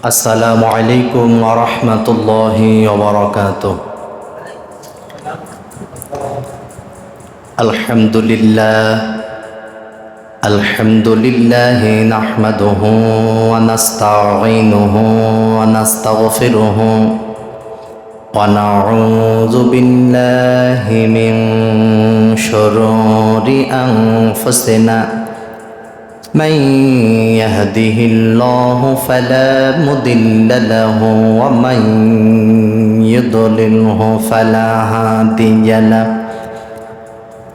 আসসালামু আলাইকুম ওয়া রাহমাতুল্লাহি ওয়া বারাকাতুহু। আলহামদুলিল্লাহ নাহমাদুহু ওয়া নাস্তাঈনুহু ওয়া নাস্তাগফিরুহু ওয়া নাউযু বিল্লাহি মিন শুরুরি আনফুসিনা من يهده الله فلا مضل له ومن يضلله فلا هادي له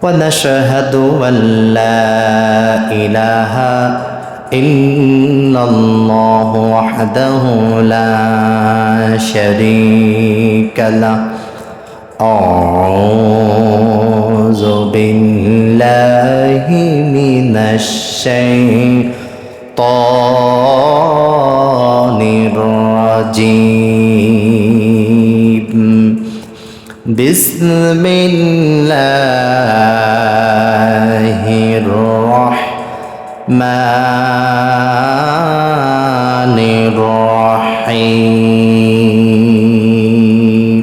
ونشهد أن لا إله إلا الله وحده لا شريك له أعوذ بالله من الشيطان الرجيم بسم الله الرحمن الرحيم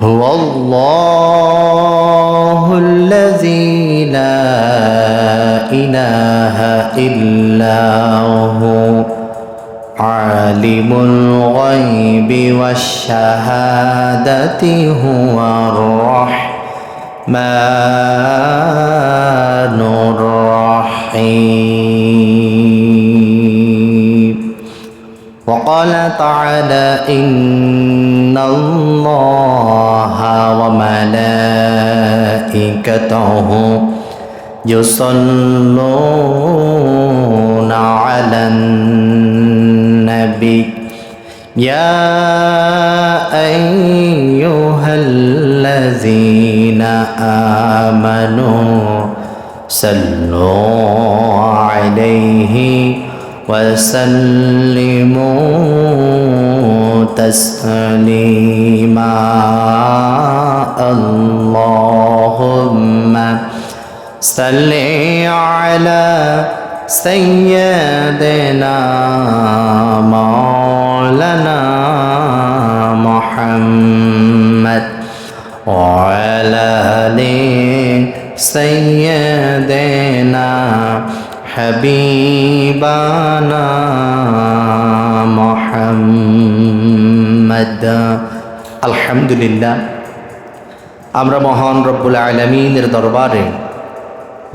هو الله الذي لا إله إلا هو عالم الغيب والشهادة هو الرحمن الرحيم وقال تعالى إن الله وملائكته يصلون على النبي يا أيها الذين آمنوا صلوا عليه وسلموا تسليما اللهم صل على سيدنا مولانا محمد وعلى آل سيدنا حبيبنا محمد الحمد لله আমরা মহান রব্বুল আলামিনের দরবারে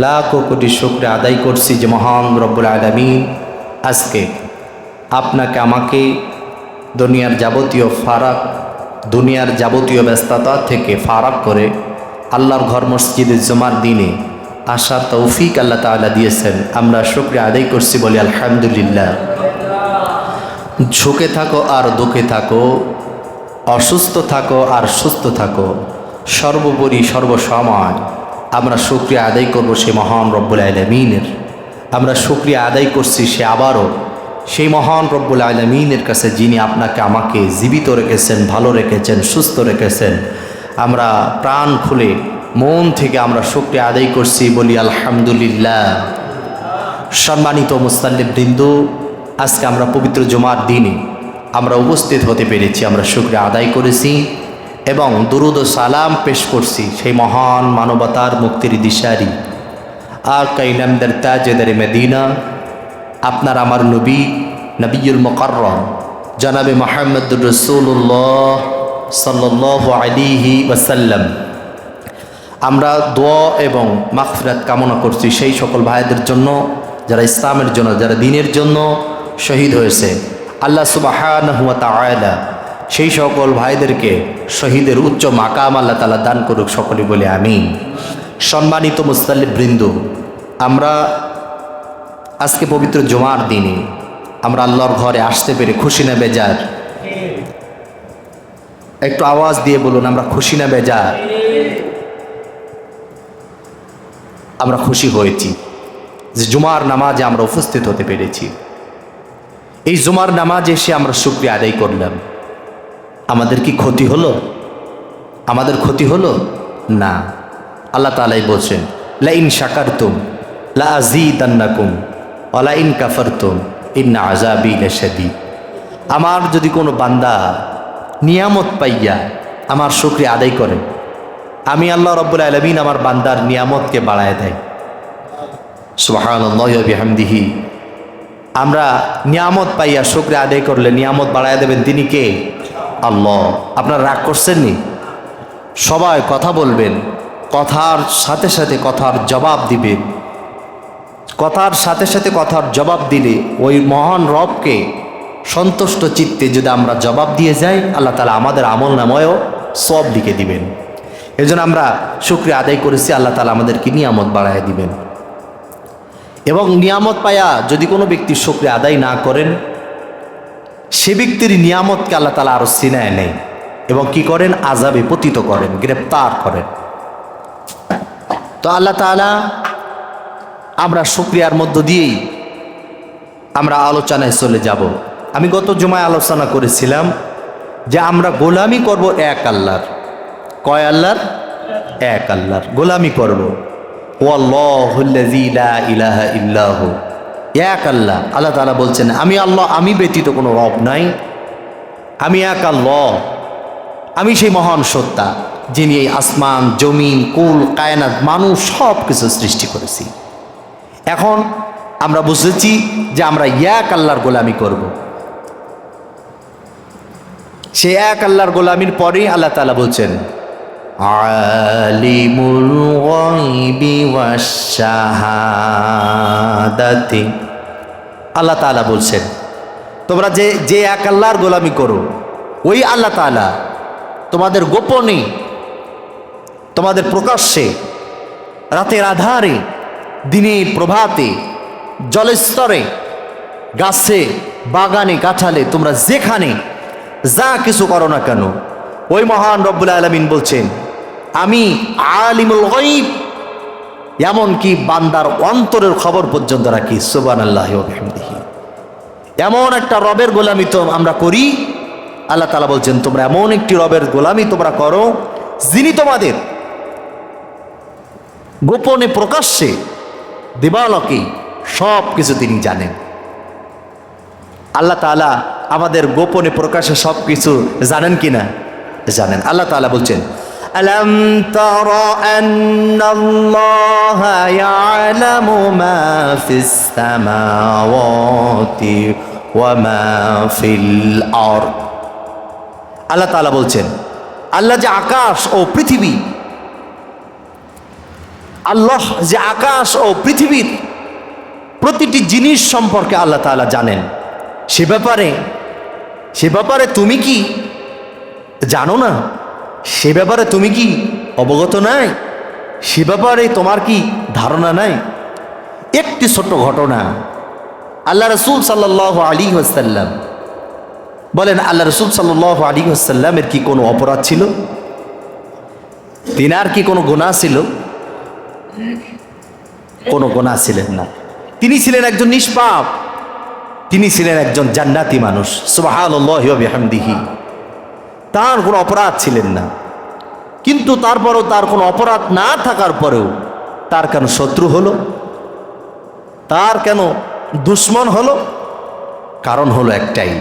লাখো কোটি শুকর আদায় করছি যে মহান রব্বুল আলামিন আজকে আপনাকে আমাকে দুনিয়ার যাবতীয় ব্যস্ততা থেকে ফারাক করে আল্লাহর ঘর মসজিদে জুমার দিনে আসার তৌফিক আল্লাহ তাআলা দিয়েছেন। আমরা শুকরিয়া আদায় করছি বলি আলহামদুলিল্লাহ। সুখে থাকো আর দুঃখে থাকো, অসুস্থ থাকো আর সুস্থ থাকো, সর্বোপরি সর্বসময় আমরা শুকরিয়া আদায় করব সে মহান রব্বুল আলামিনের। আমরা শুকরিয়া আদায় করছি সে আবারও সেই মহান রব্বুল আলামিনের কাছে যিনি আপনাকে আমাকে জীবিত রেখেছেন, ভালো রেখেছেন, সুস্থ রেখেছেন। আমরা প্রাণ খুলে মন থেকে আমরা শুকরিয়া আদায় করছি বলি আলহামদুলিল্লাহ। সম্মানিত মুসাল্লিবৃন্দ, আজকে আমরা পবিত্র জুমার দিনে আমরা উপস্থিত হতে পেরেছি, আমরা শুকরিয়া আদায় করেছি এবং দুরুদ ও সালাম পেশ করছি সেই মহান মানবতার মুক্তির দিশারি আকা ইনামদার তাজেদারে মদিনা, আপনার আমার নবী নবিয়ুল মুকাররম জনাবে মুহাম্মদুর রাসূলুল্লাহ সাল্লাল্লাহু আলাইহি ওয়াসাল্লাম। আমরা দোয়া এবং মাগফিরাত কামনা করছি সেই সকল ভাইদের জন্য যারা ইসলামের জন্য, যারা দ্বীনের জন্য শহীদ হয়েছে। আল্লাহ সুবহানাহু ওয়া তাআলা সেই সকল ভাইদেরকে শহীদের উচ্চ মাকাম আল্লাহ তাআলা দান করুক, সকলে বলে আমিন। সম্মানিত মুসাল্লিবৃন্দ, আমরা আজকে পবিত্র জুমার দিনে আমরা আল্লাহর ঘরে আসতে পেরে খুশি না বেজার? একটু আওয়াজ দিয়ে বলুন, আমরা খুশি না বেজার? আমরা খুশি হয়েছি যে জুমার নামাজে আমরা উপস্থিত হতে পেরেছি। এই জুমার নামাজে এসে আমরা শুকরিয়া আদায় করলাম। আমাদের কি ক্ষতি হলো? আমাদের ক্ষতি হলো না। আল্লাহ তাআলাই বলছেন, লা ইন শাকারতুম লা আযীদান্নাকুম ওয়া লা ইন কাফারতুম ইন্না আযাবি লাশাদীদ। আমার যদি কোনো বান্দা নিয়ামত পাইয়া আমার শুকরিয়া আদায় করে, আমি আল্লাহ রাব্বুল আলামিন আমার বান্দার নিয়ামতকে বাড়ায় দেয়। সুবহানাল্লাহি ওয়া বিহামদিহি। আমরা নিয়ামত পাইয়া শুকরিয়া আদায় করলে নিয়ামত বাড়ায় দেবেন তিনি কে? আল্লাহ। আপনারা রাগ করছেন নি? সবাই কথা বলবেন, কথার সাথে সাথে কথার জবাব দিবেন। কথার সাথে সাথে কথার জবাব দিলে ওই মহান রবকে সন্তুষ্ট চিত্তে যদি আমরা জবাব দিয়ে যাই, আল্লাহ তাআলা আমাদের আমল নামায়ও সওয়াব লিখে দিবেন। এজন্য আমরা শুকরিয়া আদায় করেছি, আল্লাহ তাআলা আমাদেরকে নিয়ামত বাড়ায় দিবেন। এবং নিয়ামত পায়া যদি কোনো ব্যক্তি শুকরিয়া আদায় না করেন, সে ব্যক্তির নিয়ামতকে আল্লাহ তাআলা আরো ছিনায় নেয় এবং কি করেন? আযাবে পতিত করেন, গ্রেপ্তার করেন। তো আল্লাহ তাআলা আমরা শুকরিয়ার মধ্য দিয়েই আমরা আলোচনায় চলে যাব। আমি গত জুমায় আলোচনা করেছিলাম যে আমরা গোলামি করব এক আল্লাহর। কয় আল্লাহর? এক আল্লাহর গোলামি করব। ওয়াল্লাহুল্লাযী লা ইলাহা ইল্লাহু, এক আল্লাহ। আল্লাহ তাআলা বলছেন আমি আল্লাহ, আমি ব্যতীত কোনো রব নাই, আমি এক আল্লাহ, আমি সেই মহান সত্তা যিনি এই আসমান জমিন কুল কায়নাত মানুষ সব কিছু সৃষ্টি করেছি। এখন আমরা বুঝেছি যে আমরা এক আল্লাহর গোলামি করব। সে এক আল্লাহর গোলামির পরেই আল্লাহ তাআলা বলছেন আলিমুল গায়বি ওয়াশ শাহাদাতি। আল্লাহ তাআলা বলছেন তোমরা যে এক আল্লাহর গোলামি করো, ওই আল্লাহ তাআলা তোমাদের গোপনে, তোমাদের প্রকাশ্যে, রাতের আধারে, দিনের প্রভাতে, জলস্তরে, গাছে, বাগানে, কাঁঠালে, তোমরা যেখানে যা কিছু করো না কেন, ওই মহান রব্বুল আলামিন বলছেন আমি আলিমুল গায়ব, এমনকি বান্দার অন্তরের খবর পর্যন্ত রাখি। সুবহানাল্লাহি ওয়া বিহামদিহি। এমন একটা রবের গোলামি তো আমরা করি। আল্লাহ তাআলা বলছেন তোমরা এমন একটি রবের গোলামি তোমরা করো যিনি তোমাদের গোপনে প্রকাশ্যে দিবালোকে সব কিছু তিনি জানেন। আল্লাহ তাআলা আমাদের গোপনে প্রকাশ্যে সব কিছু জানেন কিনা? জানেন। আল্লাহ তাআলা বলছেন আলাম তারা আন্নাল্লাহা ইয়ালামু মা ফিস সামাওয়াতি ওয়া মা ফিল আরদ। আল্লাহ তাআলা বলছেন আল্লাহ যে আকাশ ও পৃথিবী, আল্লাহ যে আকাশ ও পৃথিবীর প্রতিটি জিনিস সম্পর্কে আল্লাহ তাআলা জানেন। সে ব্যাপারে তুমি কি জানো না? সে ব্যাপারে তুমি কি অবগত নাই? সে ব্যাপারে তোমার কি ধারণা নাই? একটি ছোট ঘটনা, আল্লাহ রাসূল সাল্লাল্লাহু আলাইহি ওয়াসাল্লাম বলেন, আল্লাহ রাসূল সাল্লাল্লাহু আলাইহি ওয়াসাল্লামের কি কোনো অপরাধ ছিল? তিনার কি কোনো গুনাহ ছিল? কোনো গুনাহ ছিলেন না। তিনি ছিলেন একজন নিষ্পাপ, তিনি ছিলেন একজন জান্নাতি মানুষ। সুবহানাল্লাহি ওয়া বিহামদিহি। তার কোনো অপরাধ ছিলেন না, কিন্তু তারপরেও তার কোনো অপরাধ না থাকার পরেও তার কেন শত্রু হলো? তার কেন দুশ্মন হলো? কারণ হলো একটাই,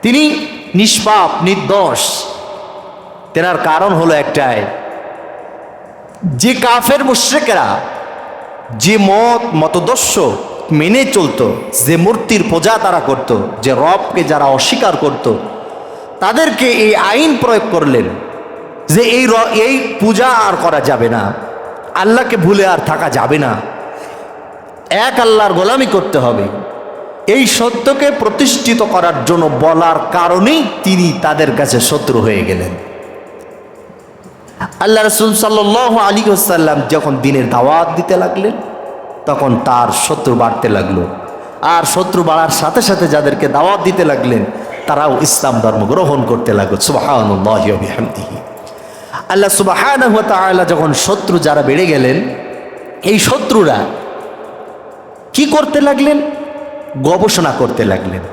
তিনি নিষ্পাপ নির্দোষ। তেনার কারণ হলো একটাই, যে কাফের মুশরিকরা যে মতদর্শ মেনে চলতো, যে মূর্তির পূজা তারা করত, যে রবকে যারা অস্বীকার করত, তাদেরকে এই আইন প্রয়োগ করলেন যে এই পূজা আর করা যাবে না, আল্লাহকে ভুলে আর থাকা যাবে না, এক আল্লাহর গোলামি করতে হবে। এই সত্যকে প্রতিষ্ঠিত করার জন্য বলার কারণেই তিনি তাদের কাছে শত্রু হয়ে গেলেন। আল্লাহ রাসূল সাল্লাল্লাহু আলাইহি ওয়াসাল্লাম যখন দ্বীনের দাওয়াত দিতে লাগলেন, তখন তার শত্রু বাড়তে লাগলো। আর শত্রু বাড়ার সাথে সাথে যাদেরকে দাওয়াত দিতে লাগলেন, তারাও ইসলাম ধর্ম গ্রহণ করতে লাগলো। সুবহানাল্লাহি ওয়া বিহামদিহি। আল্লাহ সুবহানাহু ওয়া তাআলা যখন শত্রু যারা বেড়ে গেলেন, এই শত্রুরা কি করতে লাগলেন? গবেষণা করতে লাগলেন।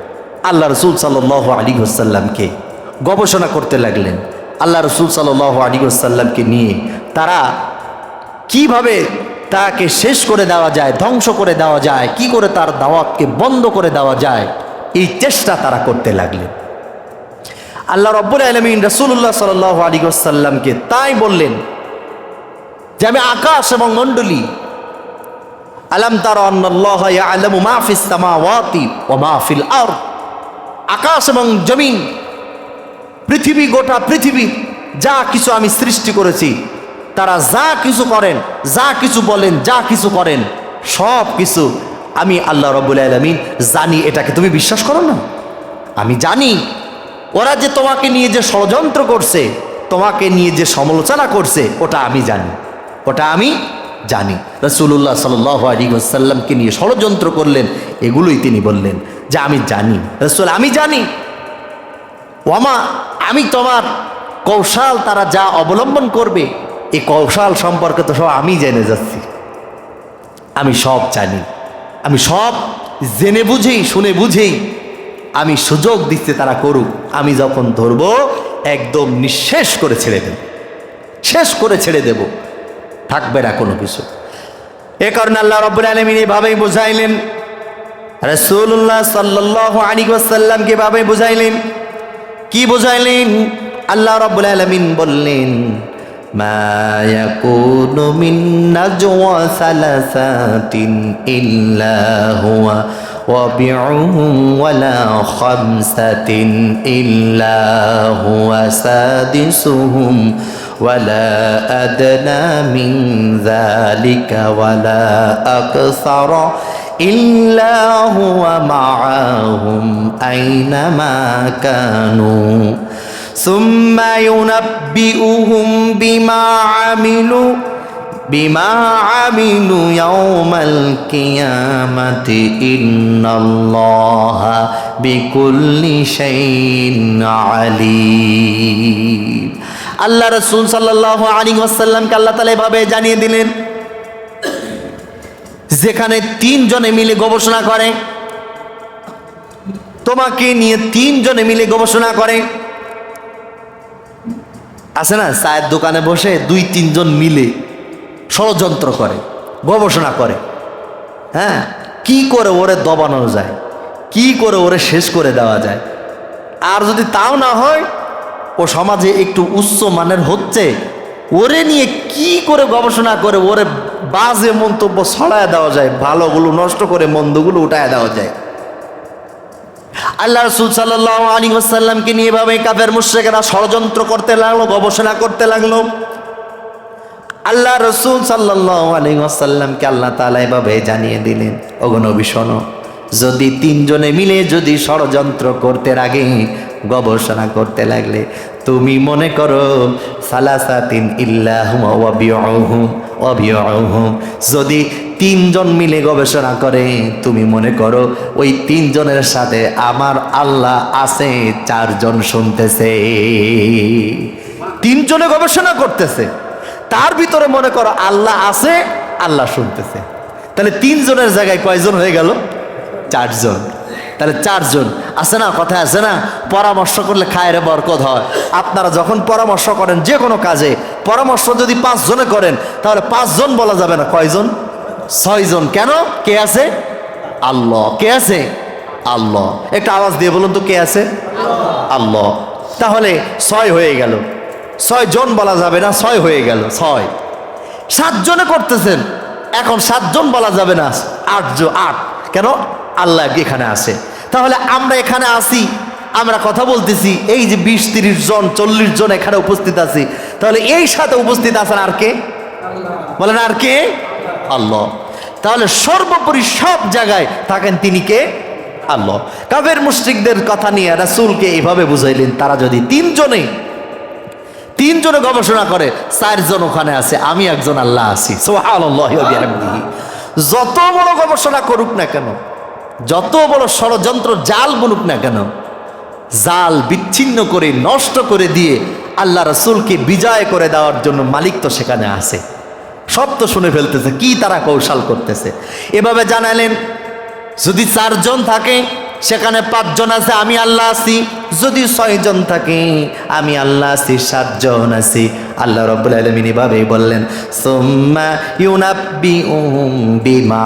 আল্লাহ রাসূল সাল্লাল্লাহু আলাইহি ওয়াসাল্লামকে গবেষণা করতে লাগলেন। আল্লাহ রাসূল সাল্লাল্লাহু আলাইহি ওয়াসাল্লামকে নিয়ে তারা কিভাবে তাকে শেষ করে দেওয়া যায়, ধ্বংস করে দেওয়া যায়, কি করে তার দাওয়াতকে বন্ধ করে দেওয়া যায়, এই চেষ্টা তারা করতে লাগলেন। আল্লাহ রাব্বুল আলামিন রাসূলুল্লাহ সাল্লাল্লাহু আলাইহি ওয়াসাল্লামকে তাই বললেন যে আমি আকাশ এবং মণ্ডলী, আলাম তারা আন্নাল্লাহা ইয়ালামু মা ফিস সামাওয়াতি ওয়া মা ফিল আরদ, আকাশ এবং জমিন, পৃথিবী, গোটা পৃথিবী যা কিছু আমি সৃষ্টি করেছি, তারা যা কিছু করেন, যা কিছু বলেন, যা কিছু করেন, সব কিছু আমি আল্লাহ রাব্বুল আলামিন জানি। এটাকে তুমি বিশ্বাস করো না? আমি জানি। ওরা যে তোমাকে নিয়ে যে ষড়যন্ত্র করছে, তোমাকে নিয়ে যে সমালোচনা করছে, ওটা আমি জানি, ওটা আমি জানি। রাসূলুল্লাহ সাল্লাল্লাহু আলাইহি ওয়াসাল্লামকে নিয়ে ষড়যন্ত্র করলেন, এগুলোই তিনি বললেন যে আমি জানি রাসূল, আমি জানি। ওয়ামা, আমি তোমার কৌশল তারা যা অবলম্বন করবে, এই কৌশল সম্পর্কে তো সব আমি জেনে যাচ্ছি, আমি সব জানি, আমি সব জেনে বুঝেই শুনে বুঝেই আমি সুযোগ দিচ্ছি তারা করুক, আমি যখন ধরব একদম নিঃশেষ করে ছেড়ে দেব, শেষ করে ছেড়ে দেব, থাকবে না কোনো কিছু। এ কারণে আল্লাহ রাব্বুল আলামিন এভাবেই বুঝাইলেন, রাসূলুল্লাহ সাল্লাল্লাহু আলাইহি ওয়াসাল্লামকে এভাবেই বুঝাইলেন। কি বুঝাইলেন? আল্লাহ রাব্বুল আলামিন বললেন, মা ইয়াকুনু মিন নাজওয়া সালাসাতিন ইল্লা হুয়া ওয়াবিউহুম ওয়ালা খামসাতিন ইল্লা হুয়া সাদিসুহুম ওয়ালা আদনা মিন যালিকা ওয়ালা আকসারা ইল্লা হুয়া মাআহুম আইনামা কানু সুম্মা ইউনাব্বিউহুম বিমা আমিলু ইয়াওমাল কিয়ামাতি ইন্নাল্লাহা বিকুল্লি শাইইন আলীম। আল্লাহ রাসূল সাল্লাল্লাহু আলাইহি ওয়াসাল্লামকে আল্লাহ তাআলা এভাবে জানিয়ে দিলেন, যেখানে তিনজনে মিলে গবেষণা করে, তোমাকে নিয়ে তিনজনে মিলে গবেষণা করে, আছে না চায়ের দোকানে বসে দুই তিনজন মিলে ষড়যন্ত্র করে, গবেষণা করে, হ্যাঁ, কি করে ওরে দবানো যায়, কি করে ওরে শেষ করে দেওয়া যায়। আর যদি তাও না হয়, ও সমাজে একটু উচ্চ মানের হচ্ছে, ওরে নিয়ে কি করে গবেষণা করে ওরে বাজে মন্তব্য ছড়ায় দেওয়া যায়, ভালোগুলো নষ্ট করে মন্দগুলো উঠায় দেওয়া যায়। আল্লাহ রাসূল সাল্লাল্লাহু আলাইহি ওয়াসাল্লামকে নিয়ে এভাবে কাফের মুশরিকরা ষড়যন্ত্র করতে লাগলো, গবেষণা করতে লাগলো। আল্লাহ রাসূল সাল্লাল্লাহু আলাইহি ওয়াসাল্লামকে আল্লাহ তাআলা এভাবে জানিয়ে দিলেন, ওগো নবী শোনো, যদি তিনজনে মিলে যদি ষড়যন্ত্র করতে লাগে, গবেষণা করতে লাগলে, তুমি মনে করো সালাসাতিন ইল্লাহুম ওয়াবিউহুম, যদি তিনজন মিলে গবেষণা করে, তুমি মনে করো ওই তিনজনের সাথে আমার আল্লাহ আছে, চারজন শুনতেছে। তিনজনে গবেষণা করতেছে, তার ভিতরে মনে করো আল্লাহ আছে, আল্লাহ শুনতেছে। তাহলে তিনজনের জায়গায় কয়জন হয়ে গেল? চারজন। তাহলে চারজন আছে না, কথা আছে না, পরামর্শ করলে খায়ের বরকত হয়। আপনারা যখন পরামর্শ করেন যে কোনো কাজে, পরামর্শ যদি 5 জনে করেন, তাহলে 5 জন বলা যাবে না, কয়জন? 6 জন। কেন? কে আছে? আল্লাহ। কে আছে? আল্লাহ। একটা আওয়াজ দিয়ে বলুন তো, কে আছে? আল্লাহ। তাহলে 6 হয়ে গেল। 6 জন বলা যাবে না, 6 হয়ে গেল। 6 7 জনে করতেছেন, এখন 7 জন বলা যাবে না, 8 কেন? আল্লাহ এখানে আছে। তাহলে আমরা এখানে আসি, আমরা কথা বলতেছি, এই যে 20-30 জন 40 জন এখানে উপস্থিত আছি, তাহলে এই সাথে উপস্থিত আছেন আর কে? বলেন আর কে? আল্লাহ। তাহলে সর্বোপরি সব জায়গায় থাকেন তিনি কে? আল্লাহ। কাফের মুশরিকদের কথা নিয়ে রাসূলকে এইভাবে বুঝাইলেন, তারা যদি তিনজনে গবেষণা করে, 4 জন ওখানে আছে, আমি একজন আল্লাহ আছি। সুবহানাল্লাহি ওয়া বিহামদিহি। যত বড় গবেষণা করুক না কেন, যত বড় ষড়যন্ত্র জাল বুনুক না কেন, জাল বিচ্ছিন্ন করে নষ্ট করে দিয়ে আল্লাহ রাসূলকে বিজয় করে দেওয়ার জন্য মালিক তো সেখানে আছে, সব তো শুনে ফেলতেছে কি তারা কৌশল করতেছে। এভাবে জানালেন, যদি 4 জন থাকে, সেখানে 5 জন আছে, আমি আল্লাহ আছি। যদি 6 জন থাকে আমি আল্লাহ আছি 7 জন আছি। আল্লাহ রাব্বুল আলামিন এভাবে বললেন, সুম্মা ইউনাব্বিউহুম বিমা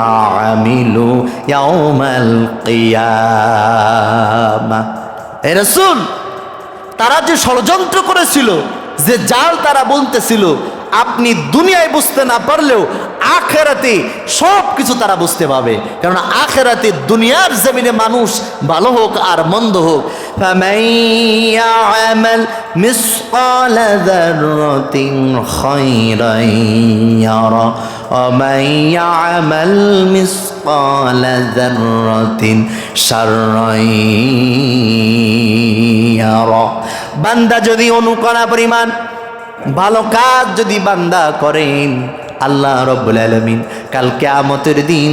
আমিলু ইয়াউমাল কিয়ামা। হে রাসূল, তারা যে ষড়যন্ত্র করেছিল, যে জাল তারা বলতেছিল, আপনি দুনিয়ায় বুঝতে না পারলেও আখেরাতে সব কিছু তারা বুঝতে পাবে। কারণ আখেরাতে দুনিয়ার জমিনে মানুষ ভালো হোক আর মন্দ হোক, ফামান ইয়ামাল মিসকালা যাররাতিন খায়রান ইয়ারা ওয়া মান ইয়ামাল মিসকালা যাররাতিন শাররান ইয়ারা। বান্দা যদি অনুকরণা পরিমাণ ভালো কাজ যদি বান্দা করেন, আল্লাহ রাব্বুল আলামিন কাল কিয়ামতের দিন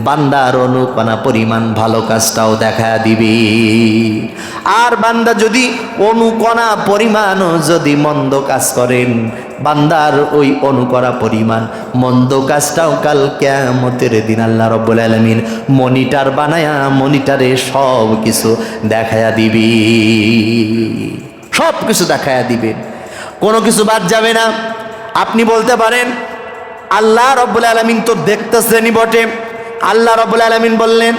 বান্দার অনুকরণা পরিমাণ ভালো কাজটাও দেখা দিবে। আর বান্দা যদি অনুকরণা পরিমাণও যদি মন্দ কাজ করেন, বান্দার ওই অনুকরা পরিমাণ মন্দ কাজটাও কাল কিয়ামতের দিন আল্লাহ রাব্বুল আলামিন মনিটর বানায়া মনিটরে সব কিছু দেখায়া দিবে, সব কিছু দেখায়া দিবেন, কোনো কিছু বাদ যাবে না। আপনি বলতে পারেন আল্লাহ রাব্বুল আলামিন তো দেখতেছেনই বটে। আল্লাহ রাব্বুল আলামিন বললেন,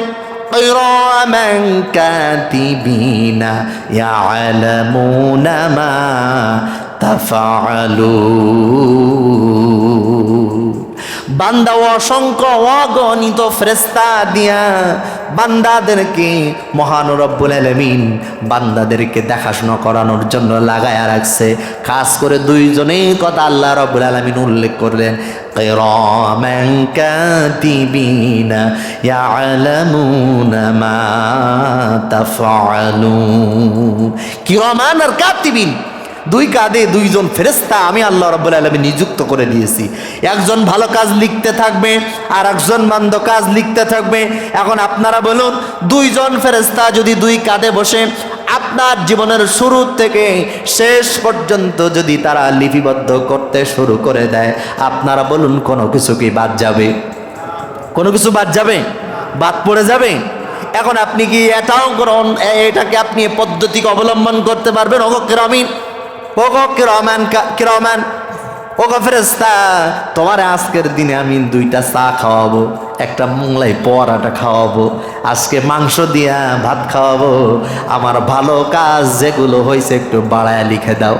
কিরামান কাতিবিনা ইয়ালামুনা মা তাফআলুন। বান্দা অসংখ্য অগণিত ফেরেশতা দিয়া বান্দাদেরকে মহান রব্বুল আলামিন বান্দাদেরকে দেখাশোনা করানোর জন্য লাগায়া রাখছে। খাস করে দুইজনেই কথা আল্লাহ রব্বুল আলামিন উল্লেখ করলেন, কিরামান কাতিবিনা ইয়ালামুনা মা তাফআলুন। কিরামান আর কাতিবিন, দুই কাঁধে দুইজন ফেরেশতা আমি আল্লাহ রাব্বুল আলামিন নিযুক্ত করে দিয়েছি। একজন ভালো কাজ লিখতে থাকবে আর একজন মন্দ কাজ লিখতে থাকবে। এখন আপনারা বলুন, দুইজন ফেরেশতা যদি দুই কাঁধে বসে আপনার জীবনের শুরু থেকে শেষ পর্যন্ত যদি তারা লিপিবদ্ধ করতে শুরু করে দেয়, আপনারা বলুন কোনো কিছু কি বাদ যাবে? কোনো কিছু বাদ যাবে? বাদ পড়ে যাবে? এখন আপনি কি এটাও গ্রহণ, এটাকে আপনি পদ্ধতিকে অবলম্বন করতে পারবেন? কিরামান ওগো ফেরেশতা, তোমার আজকের দিনে আমি 2টা চা খাওয়াবো, একটা মোংলাই পরাটা খাওয়াবো, আজকে মাংস দিয়া ভাত খাওয়াবো, আমার ভালো কাজ যেগুলো হয়েছে একটু বাড়ায় লিখে দাও।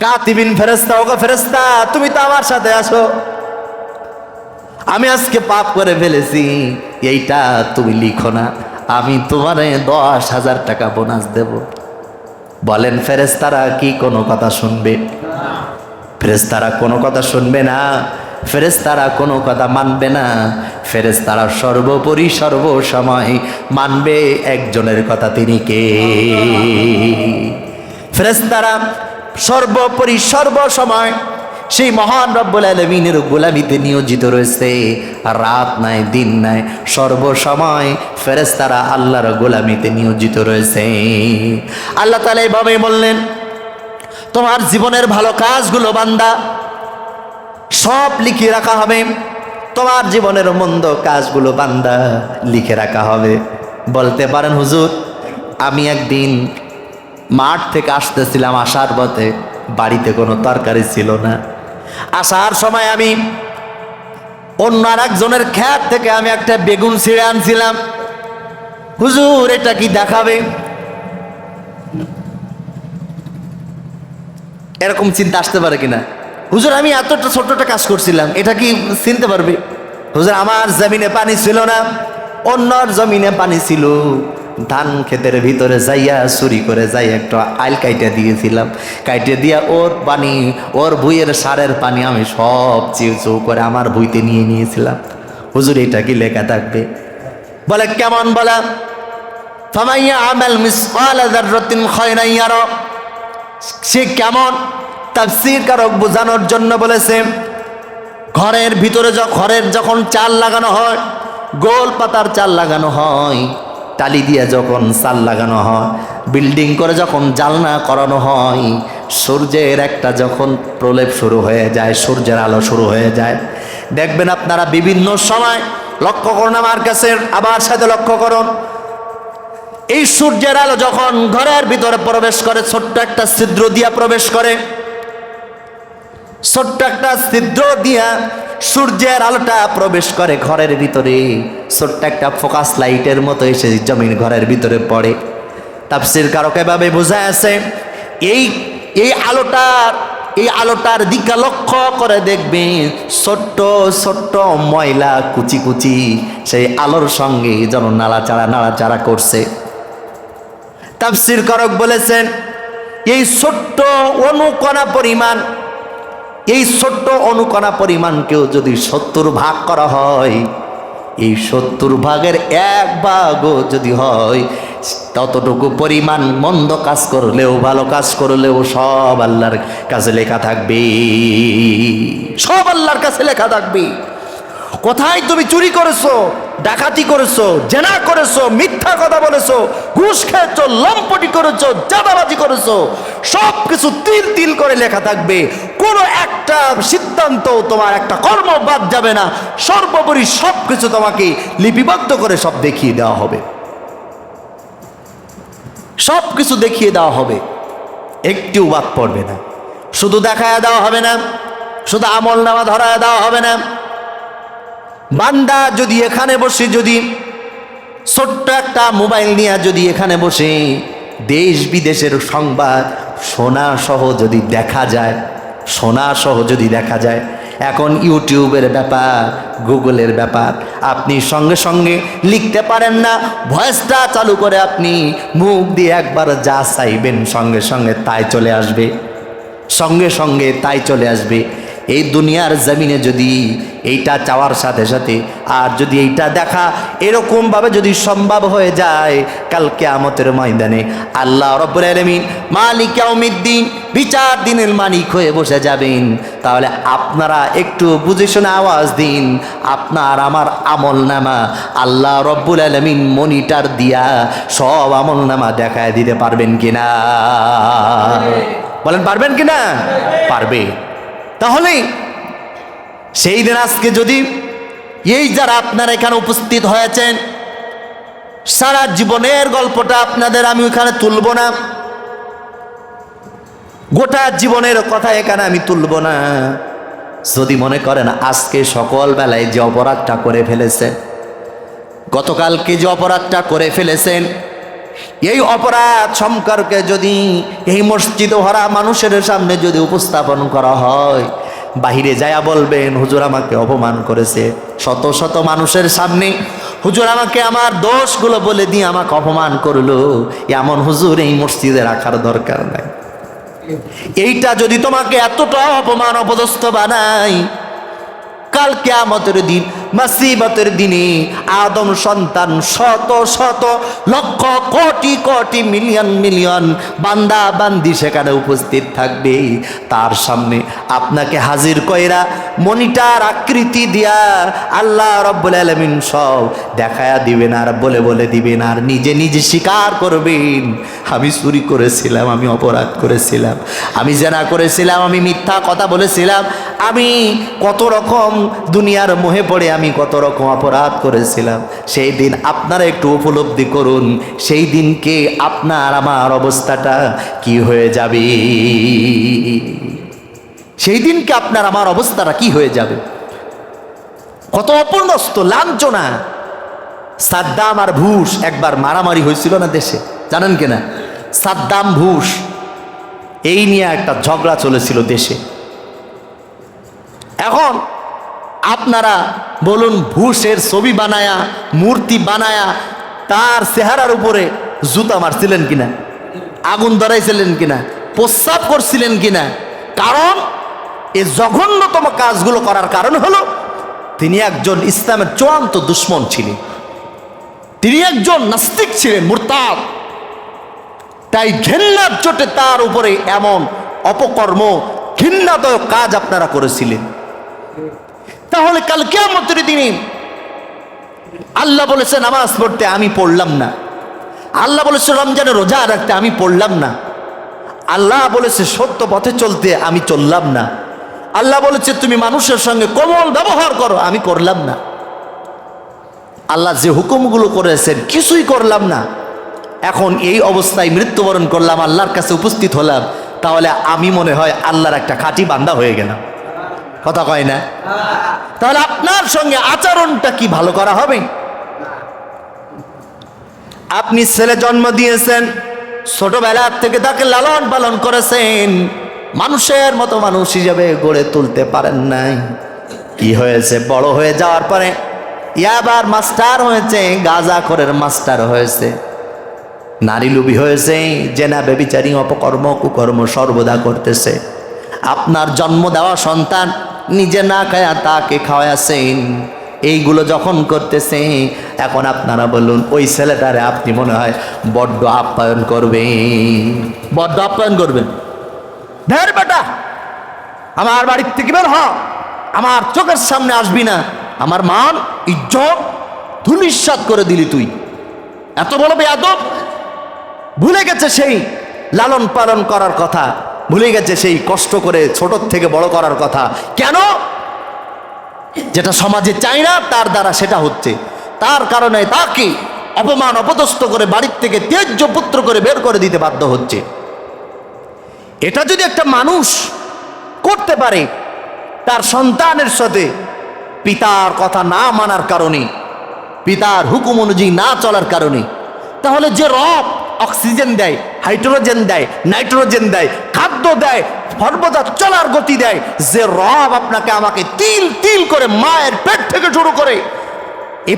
কাতিবিন ফেরেশতা, ওগো ফেরেশতা তুমি তো আমার সাথে আসো, আমি আজকে পাপ করে ফেলেছি, এইটা তুমি লিখো না, আমি তোমারে 10,000 টাকা বোনাস দেব। বলেন ফেরেশতারা কি কোনো কথা শুনবে? ফেরেশতারা কোনো কথা শুনবে না, ফেরেশতারা কোনো কথা মানবে না। ফেরেশতারা সর্বোপরি সর্বসময় মানবে একজনের কথা, তিনি কে? ফেরেশতারা সর্বোপরি সর্বসময় সেই মহান রব্বুল আলামিনের গোলামিতে নিয়োজিত রয়েছে। রাত নাই দিন নাই, সর্বসময় ফেরেশতারা আল্লাহর গোলামিতে নিয়োজিত রয়েছে। আল্লাহ তাআলা এভাবে বললেন, তোমার জীবনের ভালো কাজগুলো বান্দা সব লিখে রাখা হবে, তোমার জীবনের মন্দ কাজগুলো বান্দা লিখে রাখা হবে। বলতে পারেন হুজুর, আমি একদিন মাঠ থেকে আসতেছিলাম, আসার পথে বাড়িতে কোনো তরকারি ছিল না, আসার সময় আমি অন্য আরেকজনের ক্ষেত থেকে আমি একটা বেগুন ছিঁড়ে আনছিলাম, হুজুর এটা কি দেখাবে? এরকম চিন্তা আসতে পারে কিনা? হুজুর আমি এতটা ছোট্ট কাজ করছিলাম, এটা কি চিনতে পারবে? হুজুর আমার জমিনে পানি ছিল না, অন্যর জমিনে পানি ছিল, ধান ক্ষেতের ভিতরে যাইয়া চুরি করে যাই একটা আইল কাইটে দিয়েছিলাম, কাইটে দিয়া ওর পানি, ওর ভুঁইয়ের সারের পানি আমি সব চিউ করে আমার ভুঁইতে নিয়ে নিয়েছিলাম। হুজুর এটা কি লেখা থাকবে? বলে কেমন? বলা ফামাইয়া আমাল মিসকালা যাররাতিন খায়রান ইয়ারা। সে কেমন? তাফসীর কারক বোঝানোর জন্য বলেছে, ঘরের ভিতরে ঘরের যখন চাল লাগানো হয়, গোল পাতার চাল লাগানো হয়, টালি দিয়ে যখন চাল লাগানো হয়, বিল্ডিং করে যখন জালনা করানো হয়, সূর্যের একটা যখন প্রলেপ শুরু হয়ে যায়, সূর্যের আলো শুরু হয়ে যায়, দেখবেন আপনারা বিভিন্ন সময় লক্ষ্য করুন, আমার কাছে আবার সাথে লক্ষ্য করুন, এই সূর্যের আলো যখন ঘরের ভিতরে প্রবেশ করে, ছোট্ট একটা ছিদ্র দিয়া প্রবেশ করে, ছোট্ট একটা ছিদ্র দিয়া সূর্যের আলোটা প্রবেশ করে ঘরের ভিতরে, ছোট্ট একটা ফোকাস লাইটের মতো এসে জমিন ঘরের ভিতরে পড়ে। তাফসীর কারক এভাবে বোঝা আছে, এই আলোটার দিকে লক্ষ্য করে দেখবেন ছোট্ট ছোট্ট ময়লা কুচি কুচি সেই আলোর সঙ্গে যেন নাড়াচাড়া করছে। তাফসীর কারক বলেছেন, এই ছোট্ট অনুকণা পরিমাণকেও যদি 70 ভাগ করা হয়, এই 70 ভাগের 1 ভাগও যদি হয়, ততটুকু পরিমাণ মন্দ কাজ করলেও ভালো কাজ করলেও সব আল্লাহর কাছে লেখা থাকবে, সব আল্লাহর কাছে লেখা থাকবে। কোথায় তুমি চুরি করেছো, ডাকাতি করেছো, জেনা করেছো, মিথ্যা কথা বলেছো, ঘুষ খেয়েছো, লম্পটি করেছো, চাঁদাবাজি করেছো, সব কিছু তিল তিল করে লেখা থাকবে। কোনো একটা সিদ্ধান্ত, তোমার একটা কর্ম বাদ যাবে না। সর্বোপরি সব কিছু তোমাকে লিপিবদ্ধ করে সব দেখিয়ে দেওয়া হবে, সব কিছু দেখিয়ে দেওয়া হবে, একটিও বাদ পড়বে না। শুধু দেখায় দেওয়া হবে না, শুধু আমল নামা ধরায় দেওয়া হবে না। বান্দা যদি এখানে বসে, যদি ছোট্ট একটা মোবাইল নিয়ে যদি এখানে বসে দেশ বিদেশের সংবাদ শোনা সহ যদি দেখা যায়, এখন ইউটিউবের ব্যাপার, গুগলের ব্যাপার, আপনি সঙ্গে সঙ্গে লিখতে পারেন না, ভয়েসটা চালু করে আপনি মুখ দিয়ে একবার যা চাইবেন সঙ্গে সঙ্গে তাই চলে আসবে। এই দুনিয়ার জমিনে যদি এইটা চাওয়ার সাথে সাথে আর যদি এইটা দেখা এরকমভাবে যদি সম্ভব হয়ে যায়, কাল কিয়ামতের ময়দানে আল্লাহ রাব্বুল আলামিন মালিক ইয়াউমিদ্দিন, বিচার দিনের মালিক হয়ে বসে যাবেন। তাহলে আপনারা একটু বুঝে শুনে আওয়াজ দিন, আপনার আমার আমলনামা আল্লাহ রাব্বুল আলামিন মনিটর দিয়া সব আমলনামা দেখায় দিতে পারবেন কিনা? বলেন পারবেন কিনা? পারবে। তাহলে সেই দিন আজকে যদি এই যারা আপনারা এখানে উপস্থিত হয়েছেন, সারা জীবনের গল্পটা আপনাদের আমি ওখানে তুলব না, গোটা জীবনের কথা এখানে আমি তুলব না। যদি মনে করেন আজকে সকাল বেলায় যে অপরাধটা করে ফেলেছেন, গতকালকে যে অপরাধটা করে ফেলেছেন, এই অপরাধ সম্পর্কে যদি এই মসজিদে ভরা মানুষের সামনে যদি উপস্থাপন করা হয়, বাহিরে যায়া বলবেন হুজুর আমাকে অপমান করেছে, শত শত মানুষের সামনে হুজুর আমাকে আমার দোষগুলো বলে দিয়ে আমাকে অপমান করলো, এমন হুজুর এই মসজিদে রাখার দরকার নাই। এইটা যদি তোমাকে এতটা অপমান অপদস্থ বানাই, কাল কিয়ামতের দিন, মুসিবতের দিনে আদম সন্তান শত শত লক্ষ কোটি কোটি মিলিয়ন মিলিয়ন বান্দা বান্দি সেখানে উপস্থিত থাকবে। তার সামনে আপনাকে হাজির কইরা মনিটার আকৃতি দিয়া আল্লাহ রাব্বুল আলামিন সব দেখায়া দিবেন আর বলে দিবেন, আর নিজে নিজে স্বীকার করবেন আমি চুরি করেছিলাম, আমি অপরাধ করেছিলাম, আমি জেনা করেছিলাম, আমি মিথ্যা কথা বলেছিলাম, আমি কত রকম দুনিয়ার মোহে পড়ে আমি কত রকম অপরাধ করেছিলাম। সেই দিন আপনারা একটু উপলব্ধি করুন, সেই দিনকে আপনার আমার অবস্থাটা কি হয়ে যাবে, সেই দিনকে আপনার আমার অবস্থাটা কি হয়ে যাবে। কত অপর্ণস্ত লাঞ্ছনা। সাদ্দাম আর বুশ একবার মারামারি হয়েছিল না দেশে, জানেন কিনা? সাদ্দাম বুশ এই নিয়ে একটা ঝগড়া চলেছিল দেশে। এখন আপনারা বলুন, বুশের ছবি বানায়া, মূর্তি বানায়া তার চেহারার উপরে জুতা মারছিলেন কিনা, আগুন ধরাইছিলেন কিনা, প্রস্রাব করছিলেন কিনা? কারণ এই জঘন্যতম কাজগুলো করার কারণ হলো তিনি একজন ইসলামের চূড়ান্ত দুশ্মন ছিলেন, তিনি একজন নাস্তিক ছিলেন, মুরতাদ। তাই ঘৃণার চোটে তার উপরে এমন অপকর্ম, ঘৃণাদায়ক কাজ আপনারা করেছিলেন। তাহলে কাল কিয়ামতের দিনে আল্লাহ বলেছে নামাজ পড়তে, আমি পড়লাম না। আল্লাহ বলেছে রমজানে রোজা রাখতে, আমি পড়লাম না। আল্লাহ বলেছে সত্য পথে চলতে, আমি চললাম না। আল্লাহ বলেছে তুমি মানুষের সঙ্গে কোমল ব্যবহার করো, আমি করলাম না। আল্লাহ যে হুকুমগুলো করেছেন কিছুই করলাম না। এখন এই অবস্থায় মৃত্যুবরণ করলাম, আল্লাহর কাছে উপস্থিত হলাম, তাহলে আমি মনে হয় আল্লাহর একটা খাঁটি বান্দা হয়ে গেলাম। কথা কয় না? তাহলে আপনার সঙ্গে আচরণটা কি ভালো করা হবে? আপনি ছেলে জন্ম দিয়েছেন, ছোটবেলা থেকে তাকে লালন পালন করেছেন, মানুষের মতো মানুষ হিসেবে গড়ে তুলতে পারেন নাই। কি হয়েছে? বড় হয়ে যাওয়ার পরে ইয়াবার মাস্টার হয়েছে, গাঁজাখোরের মাস্টার হয়েছে, নারী লোভী হয়েছে, জেনা বেবিচারী অপকর্ম কুকর্ম সর্বদা করতেছে। আপনার জন্ম দেওয়া সন্তান নিজে না খায়া তাকে খাওয়াছেন, এইগুলো যখন করতেছে, এখন আপনারা বলুন ওই ছেলেটারে আপনি মনে হয় বড্ড আপ্যায়ন করবেন, বড্ড আপ্যায়ন করবেন। ধের বেটা, আমার বাড়ির থেকে বের হ, আমার চোখের সামনে আসবি না, আমার মান ইজ্জত ধূলিসাৎ করে দিলি তুই, এত বড় বেয়াদব। ভুলে গেছে সেই লালন পালন করার কথা, ভুলে গেছে সেই কষ্ট করে ছোট থেকে বড় করার কথা। কেন? যেটা সমাজে চাই না তার দ্বারা সেটা হচ্ছে, তার কারণে তাকে অপমান অপদস্থ করে বাড়ির থেকে ত্যায্য পুত্র করে বের করে দিতে বাধ্য হচ্ছে। এটা যদি একটা মানুষ করতে পারে তার সন্তানের সাথে পিতার কথা না মানার কারণে, পিতার হুকুম অনুযায়ী না চলার কারণে, তাহলে যে রব অক্সিজেন দেয়, হাইড্রোজেন দেয়, নাইট্রোজেন দেয়, খাদ্য দেয়, সর্বদা চলার গতি দেয়, যে রব আপনাকে আমাকে তিল তিল করে মায়ের পেট থেকে শুরু করে এ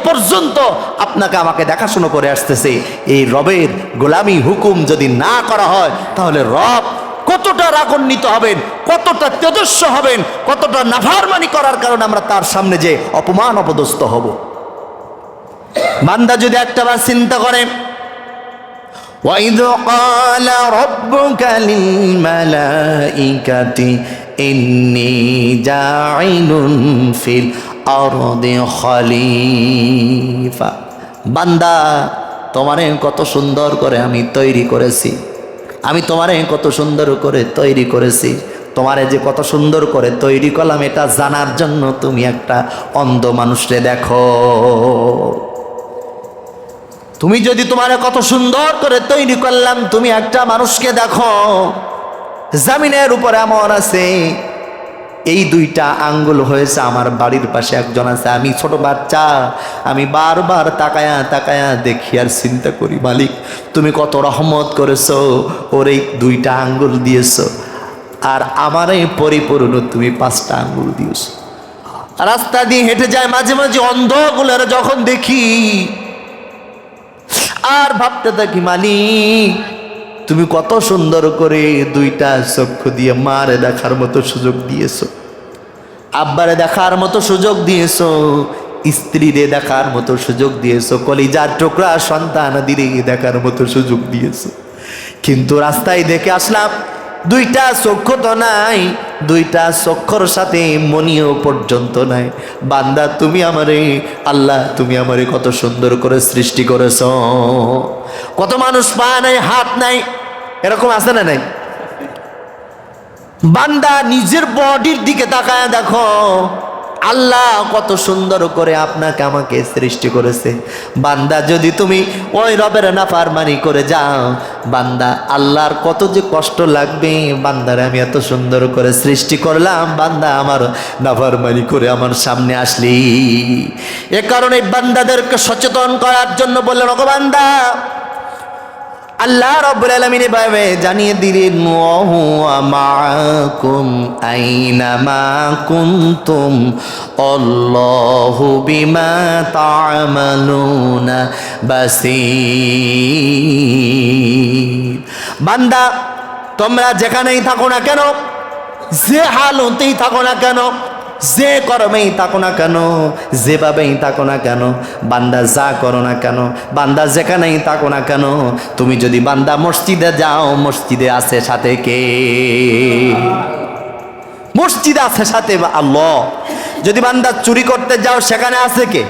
পর্যন্ত আপনাকে আমাকে দেখাশোনা করে আসতেছে, এই রবের গোলামি হুকুম যদি না করা হয়, তাহলে রব কতটা রাগান্বিত হবেন, কতটা তেজস্ব হবেন, কতটা নাফরমানি করার কারণে আমরা তার সামনে যে অপমান অপদস্থ হব। বান্দা যদি একটাবার চিন্তা করে, وَإِذْ قَالَ رَبُّكَ لِلْمَلَائِكَةِ إِنِّي جَاعِلٌ فِي الْأَرْضِ خَلِيفَةً, বান্দা তোমারে কত সুন্দর করে আমি তৈরি করেছি, আমি তোমারে কত সুন্দর করে তৈরি করেছি, তোমারে যে কত সুন্দর করে তৈরি করলাম এটা জানার জন্য তুমি একটা অন্ধ মানুষরে দেখো। তুমি যদি তোমারে কত সুন্দর করে তৈরি করলাম, তুমি একটা মানুষকে দেখো, জামিনের উপরে এমন আছে, এই দুইটা আঙ্গুল হয়েছে আমার বাড়ির পাশে একজন আছে, আমি ছোট বাচ্চা, আমি বারবার তাকায়া তাকায়া দেখি আর চিন্তা করি, মালিক তুমি কত রহমত করেছো, ওর এই দুইটা আঙ্গুল দিয়েছো, আর আমারে পরিপূর্ণ তুমি 5টা আঙ্গুল দিয়েছো। রাস্তা দিয়ে হেঁটে যায় মাঝে মাঝে অন্ধগুলোর যখন দেখি, আর ভাবতে থাকি মালিক তুমি কত সুন্দর করে 2টা চক্ষু দিয়ে মারে দেখার মতো সুযোগ দিয়েছো, আব্বারে দেখার মতো সুযোগ দিয়েছো, স্ত্রীরে দেখার মতো সুযোগ দিয়েছো, কলিজার টুকরা সন্তান দিরে দেখার মতো সুযোগ দিয়েছো, কিন্তু রাস্তায় দেখে আসলাম 2টা চক্ষু তো নাই, 2টা চক্ষুর সাথে মনিও পর্যন্ত নাই। বান্দা তুমি আমারে, আল্লাহ তুমি আমারে কত সুন্দর করে সৃষ্টি করেছ। কত মানুষ পা নাই, হাত নাই, এরকম আছে না নাই? বান্দা নিজের বডির দিকে তাকায় দেখো, আল্লাহ কত সুন্দর করে আপনাকে আমাকে সৃষ্টি করেছে। বান্দা যদি তুমি ওই রবের নাফরমানি করে যাও, বান্দা আল্লাহর কত যে কষ্ট লাগবে, বান্দারে আমি এত সুন্দর করে সৃষ্টি করলাম, বান্দা আমার নাফরমানি করে আমার সামনে আসলি। এ কারণে বান্দাদেরকে সচেতন করার জন্য বললেন, ওগো বান্দা, আল্লাহ রাব্বুল আলামিন এভাবে জানিয়ে দিলেন, ওয়া হুয়া মাআকুম আইনামা কুনতুম আল্লাহু বিমা তা'মালুনা বাসীর। বান্দা তোমরা যেখানেই থাকো না কেন, যে হালতেই থাকো না কেন, যে কর্মেই থাকো না কেন, যেভাবেই থাকো না কেন, বান্দা যা করো না কেন, বান্দা যেখানেই থাকো না কেন, তুমি যদি বান্দা মসজিদে যাও, মসজিদে আছে সাথে কে? মসজিদে আছে সাথে আল্লাহ। যদি বান্দা চুরি করতে যাও, সেখানে আছে কে?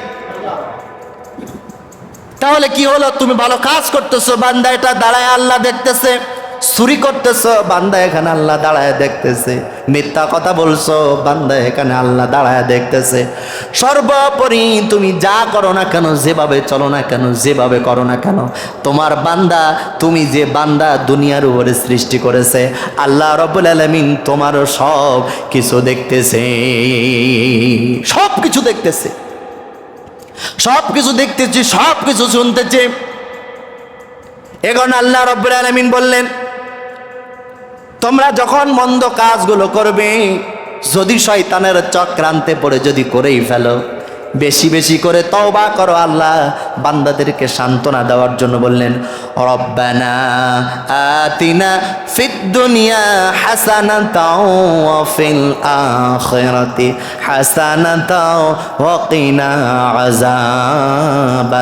তাহলে কি হলো? তুমি ভালো কাজ করতেছো, বান্দা এটা দাঁড়ায় আল্লাহ দেখতেছে, চুরি করতেছ, বান্দা এখানে আল্লাহ দাঁড়ায় দেখতেছে। মিথ্যা কথা বলছো, বান্দা এখানে আল্লাহ দাঁড়ায় দেখতেছে। সর্বোপরি তুমি যা করো না কেন, যেভাবে চলো না কেন, যেভাবে করো না কেন, তোমার বান্দা, তুমি যে বান্দা দুনিয়ার উপরে সৃষ্টি করেছে আল্লাহ রাব্বুল আলামিন তোমারও সব কিছু দেখতেছে, সব কিছু দেখতেছে, সব কিছু দেখতেছি, সব কিছু শুনতেছে। এখন আল্লাহ রাব্বুল আলামিন বললেন, তোমরা যখন মন্দ কাজগুলো করবে, যদি শয়তানের চক্রান্তে পড়ে যদি করেই ফেলো, বেশি বেশি করে তওবা করো। আল্লাহ বান্দাদেরকে সান্ত্বনা দেওয়ার জন্য বললেন, রব্বানা আতিনা ফিদ দুনিয়া হাসানাতাও ওয়া ফিল আখিরাতি হাসানাতাও ওয়া কিনা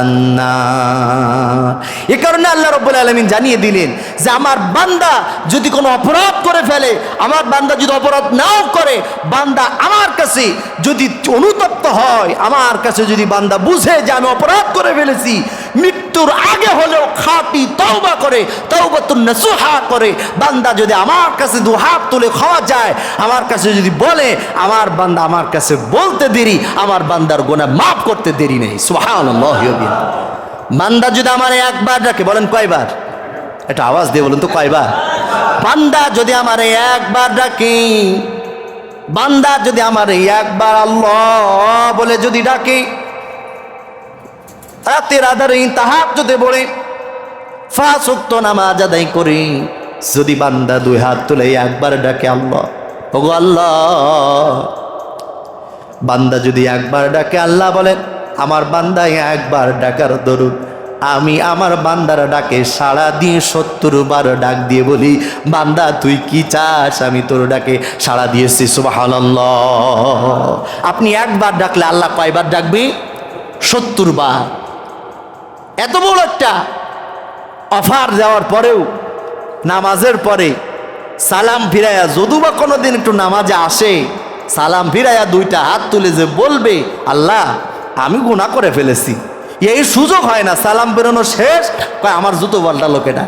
আযাবান্নার। এই কারণে আল্লাহ রাব্বুল আলামিন জানিয়ে দিলেন যে আমার বান্দা যদি কোনো অপরাধ করে ফেলে, আমার বান্দা যদি অপরাধ নাও করে, বান্দা আমার কাছে যদি অনুতপ্ত হয়, আমার কাছে যদি বান্দা বুঝে যে আমি অপরাধ করে ফেলেছি, মৃত্যুর আগে হলেও খাঁটি তওবা করে, তওবাতুন নাসুহা করে, বান্দা যদি আমার কাছে দু হাত তুলে খাওয়া যায়, আমার কাছে যদি বলে, আমার বান্দা আমার কাছে বলতে দেরি, আমার বান্দার গুনাহ মাফ করতে দেরি নেই। সুবহানাল্লাহ। বান্দা যদি আমার একবার ডাকে, বলেন কয়বার? এটা আওয়াজ দিয়ে বলুন তো, কয়বার? বান্দা যদি আমার একবার ডাকে, বান্দা যদি আমার একবার আল্লাহ বলে যদি ডাকে, রাতের আধারে তাহাজ্জুদে পড়ে 5 ওয়াক্ত নামাজ আদায় করে যদি বান্দা 2 হাত তুলে একবার ডাকে আল্লাহ, ওগো আল্লাহ, বান্দা যদি একবার ডাকে আল্লাহ বলেন, আমার বান্দা একবার ডাকার দরুদ আমি আমার বান্দার ডাকে সাড়া দিয়ে 70 বার ডাক দিয়ে বলি, বান্দা তুই কি চাস, আমি তোর ডাকে সাড়া দিয়েছি। সুবহানাল্লাহ। আপনি একবার ডাকলে আল্লাহ কয়বার ডাকবে? 70 বার। এত বড় একটা অফার দেওয়ার পরেও নামাজের পরে সালাম ফিরাইয়া, যদু বা কোনোদিন একটু নামাজে আসে, সালাম ফিরাইয়া 2টা হাত তুলে যে বলবে, আল্লাহ আমি গুনাহ করে ফেলেছি, এই সুযোগ হয় না। সালাম বেরোনো শেষ, কয় আমার জুতো পাল্টা লোকেটা।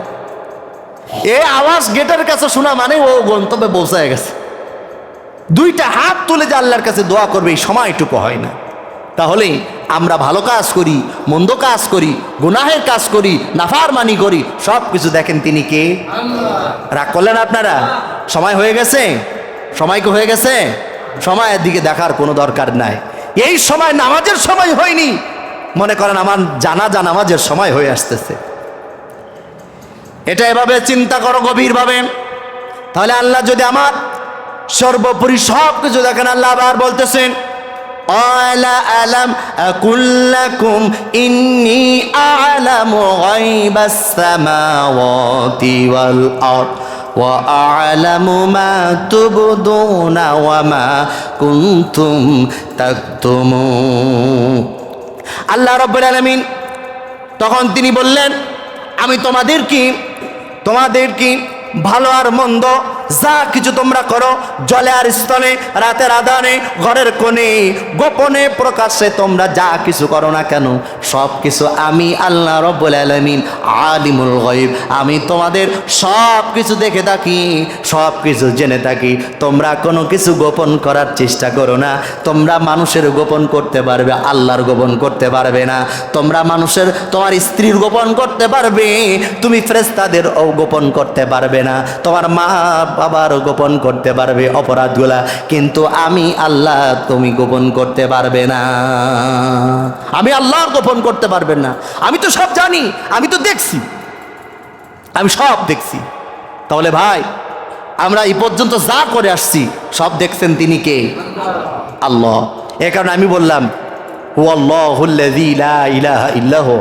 এই আওয়াজ গেটের কাছে শোনা মানে ও গন্তব্যে পৌঁছায় গেছে। 2টা হাত তুলে যে আল্লাহর কাছে দোয়া করবে, এই সময়টুকু হয় না। তাহলে আমরা ভালো কাজ করি, মন্দ কাজ করি, গুনাহের কাজ করি, নাফরমানি করি, সব কিছু দেখেন তিনি কে? রাগ করলেন আপনারা? সময় হয়ে গেছে? সময় কি হয়ে গেছে? সময়ের দিকে দেখার কোনো দরকার নাই। এই সময় নামাজের সময় হয়নি, মনে করেন আমার জানাজা নামাজের সময় হয়ে আসতেছে। এটা এভাবে চিন্তা করো গভীরভাবে। তাহলে আল্লাহ যদি আমার সর্বোপরি সব কিছু দেখেন, আল্লাহ আবার বলতেছেন, আলা আলাম আকুল্লাকুম ইন্নী আ'লামু গায়বাস সামাওয়াতি ওয়াল আরদ ওয়া আ'লামু মা তুবদুনা ওয়া মা কুনতুম তাকতুমুন। আল্লাহ রাব্বুল আলামিন তখন তিনি বললেন, আমি তোমাদেরকে ভালো আর মন্দ যা কিছু তোমরা করো, জলে আর স্থলে, রাতের আধারে, ঘরের কোণে, গোপনে প্রকাশ্যে, তোমরা যা কিছু করো না কেন, সব কিছু আমি আল্লাহ রাব্বুল আলামিন আলিমুল গায়ব, আমি তোমাদের সব কিছু দেখে থাকি, সব কিছু জেনে থাকি। তোমরা কোনো কিছু গোপন করার চেষ্টা করো না। তোমরা মানুষের গোপন করতে পারবে, আল্লাহর গোপন করতে পারবে না। তোমরা মানুষের, তোমার স্ত্রীর গোপন করতে পারবে, তুমি ফেরেশতাদের গোপন করতে পারবে না। তোমার মা বাবার গোপন করতে পারবে অপরাধগুলা, কিন্তু আমি আল্লাহ তুমি গোপন করতে পারবে না। আমি আল্লাহর গোপন করতে পারবেন না। আমি তো সব জানি, আমি তো দেখছি, আমি সব দেখছি। তাহলে ভাই, আমরা এই পর্যন্ত যা করে আসছি সব দেখছেন তিনি কে? আল্লাহ। এ কারণে আমি বললাম, হুয়াল্লাহুল্লাযী লা ইলাহা ইল্লাহু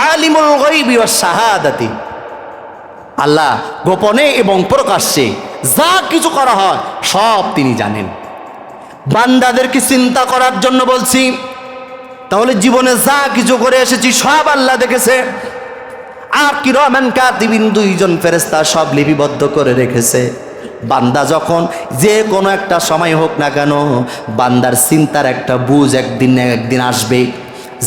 আলিমুল গায়বি ওয়াস শাহাদাতি। আল্লাহ গোপনে এবং প্রকাশ্যে যা কিছু করা হয় সব তিনি জানেন। বান্দাদেরকে চিন্তা করার জন্য বলছি। তাহলে জীবনে যা কিছু করে এসেছি সব আল্লাহ দেখেছে। আর কিরামান কাতিবিন, 2 জন ফেরেশতা সব লিপিবদ্ধ করে রেখেছে। বান্দা যখন যে কোনো একটা সময় হোক না কেন, বান্দার চিন্তার একটা বুঝ একদিন না একদিন আসবে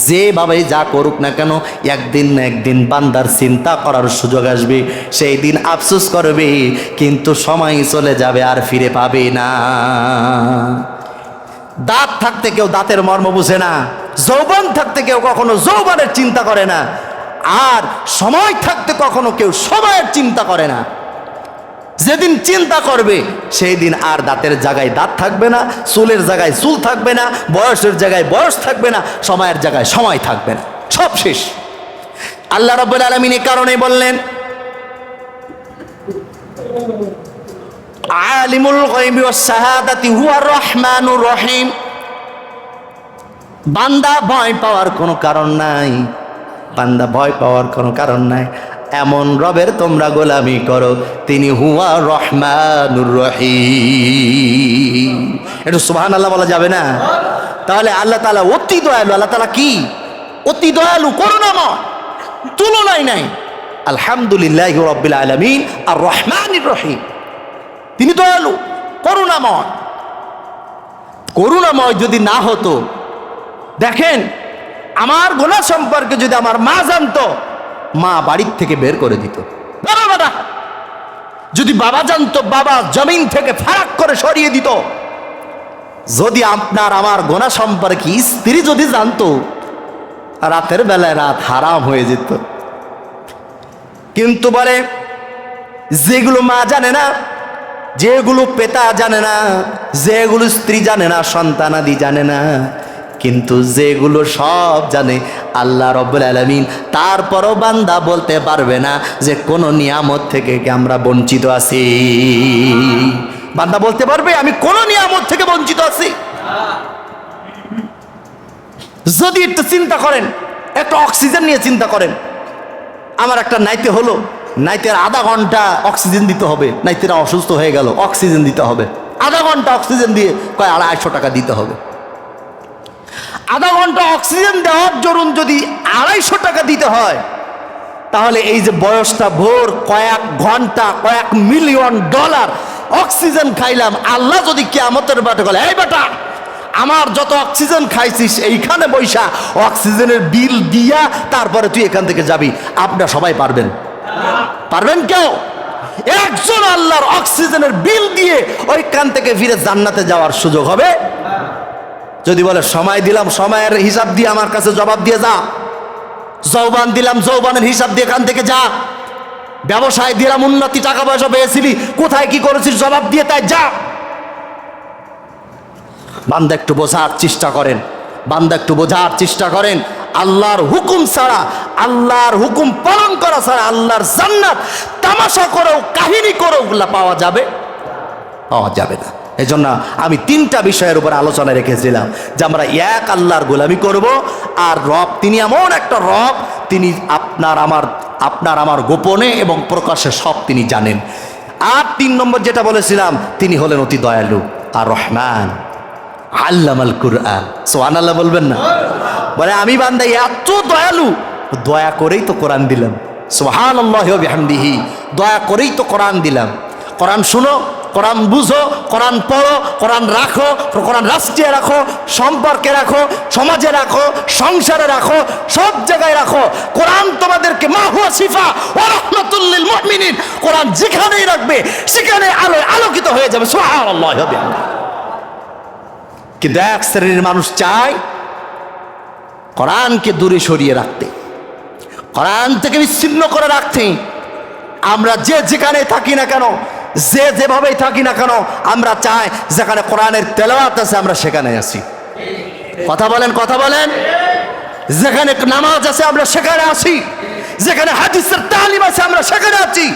যেভাবে যা করুক না কেন একদিন না একদিন বান্দার চিন্তা করার সুযোগ আসবে, সেই দিন আফসোস করবে, কিন্তু সময় চলে যাবে আর ফিরে পাবে না। দাঁত থাকতে কেউ দাঁতের মর্ম বুঝে না, যৌবন থাকতে কেউ কখনো যৌবনের চিন্তা করে না, আর সময় থাকতে কখনো কেউ সময়ের চিন্তা করে না। যেদিন চিন্তা করবে সেই দিন আর দাঁতের জায়গায় দাঁত থাকবে না, চুলের জায়গায় চুল থাকবে না, বয়সের জায়গায় বয়স থাকবে না, সময়ের জায়গায় সময় থাকবে না, সব শেষ। আল্লাহ রাব্বুল আলামিন এই কারণে বললেন আলিমুল গায়বি ওয়াস শাহাদাতি হুয়ার রহমানুর রহিম। বান্দা ভয় পাওয়ার কোনো কারণ নাই, বান্দা ভয় পাওয়ার কোনো কারণ নাই। এমন রবের তোমরা গোলামি করো, তিনি হুয়া রহমানুর রহিম। এটা সুবহানাল্লাহ বলা যাবে না? তাহলে আল্লাহ তাআলা অতি দয়ালু। আল্লাহ তাআলা কি? অতি দয়ালু, করুণাময়, তুলনাই নাই। আলহামদুলিল্লাহি রাব্বিল আলামিন আর রহমানির রহিম। তিনি দয়ালু, করুণাময়। করুণাময় যদি না হতো, দেখেন আমার গুনাহ সম্পর্কে যদি আমার মা জানতো, মা বাড়ির থেকে বের করে দিত। বাবা, যদি বাবা জানতো, বাবা জমিন থেকে ফারাক করে সরিয়ে দিত। যদি আপনার আমার গুনাহ সম্পর্কে স্ত্রী যদি জানতো, রাতের বেলায় রাত হারাম হয়ে যেত। কিন্তু বলে যেগুলো মা জানে না, যেগুলো পিতা জানে না, যেগুলো স্ত্রী জানে না, সন্তানাদি জানে না, কিন্তু যেগুলো সব জানে আল্লাহ রাব্বুল আলামিন, তারপরও বান্দা বলতে পারবে না যে কোন নিয়ামত থেকে কি আমরা বঞ্চিত আছি। বান্দা বলতে পারবে আমি কোন নিয়ামত থেকে বঞ্চিত আছি? যদি একটু চিন্তা করেন, একটা অক্সিজেন নিয়ে চিন্তা করেন। আমার একটা নাইতে হলো, নাইতের আধা ঘন্টা অক্সিজেন দিতে হবে, নাইতেরা অসুস্থ হয়ে গেল, অক্সিজেন দিতে হবে, আধা ঘন্টা অক্সিজেন দিয়ে কয় 250 টাকা দিতে হবে। আধা ঘন্টা অক্সিজেন দেওয়ার জন্য যদি 250 টাকা দিতে হয়, তাহলে এই যে বয়সটা ভোর কয়েক ঘন্টা কয়েক মিলিয়ন ডলার অক্সিজেন খাইলাম, আল্লাহ যদি কিয়ামতের বাটে বলে এই বেটা আমার যত অক্সিজেন খাইছিস এইখানে বৈশা অক্সিজেনের বিল দিয়া তারপরে তুই এখান থেকে যাবি, আপনারা সবাই পারবেন? পারবেন কেউ? একজন আল্লাহর অক্সিজেনের বিল দিয়ে ওইখান থেকে ফিরে জান্নাতে যাওয়ার সুযোগ হবে? যদি বলে সময় দিলাম, সময়ের হিসাব দিয়ে আমার কাছে জবাব দিয়ে যা। যৌবন দিলাম, যৌবনের হিসাব দিয়ে এখান থেকে যা। ব্যবসায় দিলাম, উন্নতি, টাকা পয়সা পেয়েছিলি, কোথায় কি করেছিস জবাব দিয়ে তাই যা। বান্দা একটু বোঝার চেষ্টা করেন, বান্দা একটু বোঝার চেষ্টা করেন। আল্লাহর হুকুম ছাড়া, আল্লাহর হুকুম পালন করা ছাড়া আল্লাহর জান্নাত তামাশা করেও কাহিনী করেও ওগুলা পাওয়া যাবে? পাওয়া যাবে না। এই জন্য আমি 3টা বিষয়ের উপর আলোচনা রেখেছিলাম যে আমরা এক আল্লাহর গোলামি করব, আর রব তিনি এমন একটা রব, তিনি আপনার আমার গোপনে এবং প্রকাশ্যে সব তিনি জানেন। আর 3 নম্বর যেটা বলেছিলাম, তিনি হলেন অতি দয়ালু আর রহমান, আল্লামাল কুরআন। সুবহানাল্লাহ বলবেন না? বলে আমি বান্দা এত দয়ালু, দয়া করেই তো কোরআন দিলাম। সুবহানাল্লাহি ওয়া বিহামদিহি, দয়া করেই তো কোরআন দিলাম। কোরআন শুনো, কোরআন বুঝো, কোরআন পড়ো, কোরআন রাখো, কোরআন রাষ্ট্রে রাখো, সম্পর্কে রাখো, সমাজে রাখো, সংসারে রাখো, সব জায়গায় রাখো। কোরআন তোমাদেরকে মা হুয়া শিফা ওয়া রাহমাতুল লিল মুমিনিন, কোরআন যেখানেই রাখবে সেখানে আলোয় আলোকিত হয়ে যাবে। সুবহানাল্লাহি ওয়া বিহামদিহি। কিন্তু এক শ্রেণীর মানুষ চায় কোরআনকে দূরে সরিয়ে রাখতে, কোরআন থেকে বিচ্ছিন্ন করে রাখতে। আমরা যে যেখানে থাকি না কেন, যে যেভাবেই থাকি না কেন, আমরা চাই যেখানে কোরআনের তেলাওয়াত আছে আমরা সেখানে আসি। কথা বলেন, কথা বলেন। যেখানে নামাজ আছে আমরা সেখানে আসি, যেখানে হাদিসের তালিম আছে আমরা সেখানে আছি।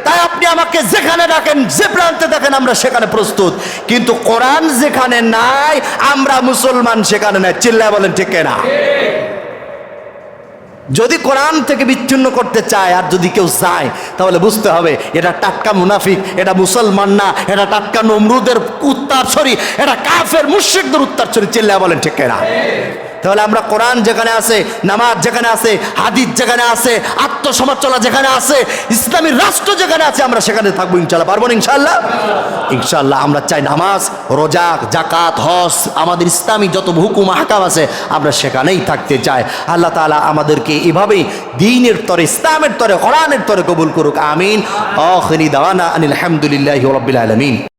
তাই আপনি আমাকে যেখানে রাখেন, যে প্রান্তে দেখেন আমরা সেখানে প্রস্তুত। কিন্তু কোরআন যেখানে নাই, আমরা মুসলমান সেখানে নাই। চিল্লায় বলেন ঠিক না? যদি কোরআন থেকে বিচ্ছিন্ন করতে চায় আর যদি কেউ চায়, তাহলে বুঝতে হবে এটা টাটকা মুনাফিক, এটা মুসলমান না, এটা টাটকা নমরুদের উত্তরসূরি, এটা কাফের মুশরিকদের উত্তরসূরি। চিল্লায় বলেন ঠিক না? তাহলে আমরা কোরআন যেখানে আছে, নামাজ যেখানে আছে, হাদিস যেখানে আছে, আত্মসমাজ চলা যেখানে আছে, ইসলামী রাষ্ট্র যেখানে আছে, আমরা সেখানে থাকবো ইনশাল্লাহ। পারবো না ইনশাল্লাহ? ইনশাল্লাহ আমরা চাই নামাজ, রোজা, জাকাত, হজ, আমাদের ইসলামী যত হুকুম আহকাম আছে আমরা সেখানেই থাকতে চাই। আল্লাহ তাআলা আমাদেরকে এভাবেই দ্বীনের তরে, ইসলামের তরে, কোরআনের তরে কবুল করুক। আমিন। আখিরি দাওয়ানা আনিল হামদুলিল্লাহি রাব্বিল আলামিন।